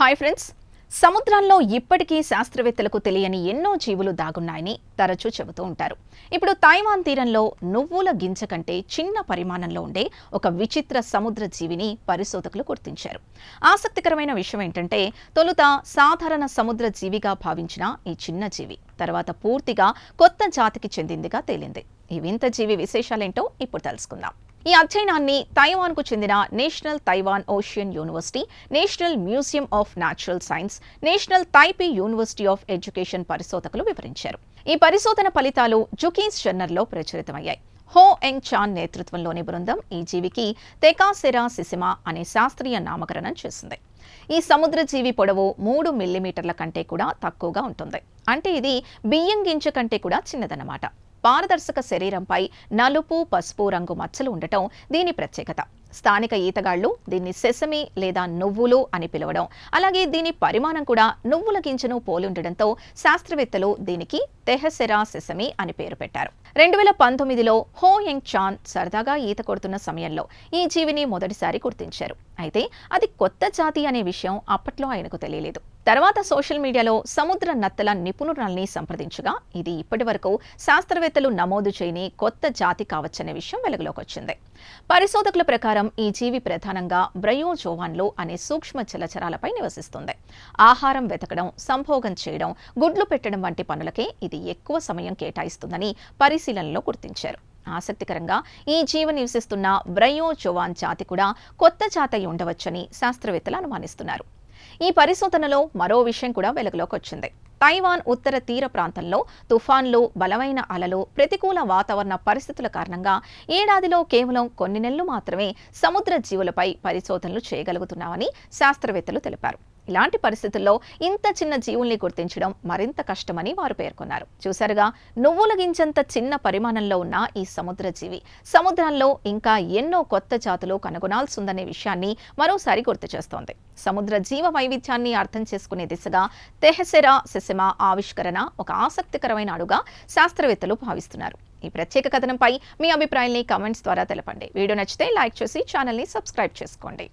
Hi friends, సముద్రాల్లో ఇప్పటికీ శాస్త్రవేత్తలకు తెలియని ఎన్నో జీవులు దాగున్నాయని తరచూ చెబుతూ ఉంటారు. ఇప్పుడు తైవాన్ తీరంలో నువ్వుల గింజ కంటే చిన్న పరిమాణంలో ఉండే ఒక విచిత్ర సముద్ర జీవిని పరిశోధకులు గుర్తించారు. ఆసక్తికరమైన విషయం ఏంటంటే, తొలుత సాధారణ సముద్ర జీవిగా భావించిన ఈ చిన్న జీవి తర్వాత పూర్తిగా కొత్త జాతికి చెందిందిగా తేలింది. ఈ వింత జీవి విశేషాలేంటో ఇప్పుడు తెలుసుకుందాం. ఈ అధ్యయనాన్ని తైవాన్కు చెందిన national Taiwan ocean university, national museum of natural science, national Taipei university of education పరిశోధకులు వివరించారు. ఈ పరిశోధన ఫలితాలు జుకీస్ జర్నల్లో ప్రచురితమయ్యాయి. హో ఎంగ్ చాన్ నేతృత్వంలోని బృందం ఈ జీవికి తెకాసెరా సిసిమా అనే శాస్త్రీయ నామకరణం చేసింది. ఈ సముద్ర జీవి పొడవు 3 మిల్లీమీటర్ల కంటే కూడా తక్కువగా ఉంటుంది. అంటే ఇది బియ్యం గింజ కంటే కూడా చిన్నదన్నమాట. పారదర్శక శరీరంపై నలుపు, పసుపు రంగు మచ్చలు ఉండటం దీని ప్రత్యేకత. స్థానిక ఈతగాళ్లు దీన్ని సెసమి లేదా నువ్వులు అని పిలవడం, అలాగే దీని పరిమాణం కూడా నువ్వుల గింజను పోలి ఉండడంతో శాస్త్రవేత్తలు దీనికి తెహసెరా సెసమి అని పేరు పెట్టారు. 2019లో హో ఎంగ్ చాన్ సరదాగా ఈత కొడుతున్న సమయంలో ఈ జీవిని మొదటిసారి గుర్తించారు. అయితే అది కొత్త జాతి అనే విషయం అప్పట్లో ఆయనకు తెలియలేదు. తర్వాత సోషల్ మీడియాలో సముద్ర నత్తల నిపుణురాల్ని సంప్రదించగా ఇది ఇప్పటి వరకు శాస్త్రవేత్తలు నమోదు చేయని కొత్త జాతి కావచ్చనే విషయం వెలుగులోకి వచ్చింది. పరిశోధకుల ప్రకారం ఈ జీవి ప్రధానంగా బ్రయోజోవాన్లు అనే సూక్ష్మ జలచరాలపై నివసిస్తుంది. ఆహారం వెతకడం, సంభోగం చేయడం, గుడ్లు పెట్టడం వంటి పనులకే ఇది ఎక్కువ సమయం కేటాయిస్తుందని పరిశీలనలో గుర్తించారు. ఆసక్తికరంగా ఈ జీవి నివసిస్తున్న బ్రయోజోవాన్ జాతి కూడా కొత్త జాతి అయి ఉండవచ్చని శాస్త్రవేత్తలు అనుమానిస్తున్నారు. ఈ పరిశోధనలో మరో విషయం కూడా వెలుగులోకి వచ్చింది. తైవాన్ ఉత్తర తీర ప్రాంతంలో తుఫాన్లు, బలమైన అలలు, ప్రతికూల వాతావరణ పరిస్థితుల కారణంగా ఏడాదిలో కేవలం కొన్ని నెలలు మాత్రమే సముద్ర జీవులపై పరిశోధనలు చేయగలుగుతున్నామని శాస్త్రవేత్తలు తెలిపారు. ఇలాంటి పరిస్థితుల్లో ఇంత చిన్న జీవుల్ని గుర్తించడం మరింత కష్టమని వారు పేర్కొన్నారు. చూసారుగా, నువ్వుల గింజంత చిన్న పరిమాణంలో ఉన్న ఈ సముద్ర జీవి సముద్రాల్లో ఇంకా ఎన్నో కొత్త జాతులు కనుగొనాల్సిందనే విషయాన్ని మరోసారి గుర్తు చేస్తోంది. సముద్ర జీవ వైవిధ్యాన్ని అర్థం చేసుకునే దిశగా తెహసెరా సెసమా ఆవిష్కరణ ఒక ఆసక్తికరమైన అడుగుగా శాస్త్రవేత్తలు భావిస్తున్నారు. ఈ ప్రత్యేక కథనంపై మీ అభిప్రాయాన్ని కామెంట్స్ ద్వారా తెలపండి. వీడియో నచ్చితే లైక్ చేసి ఛానల్ని సబ్స్క్రైబ్ చేసుకోండి.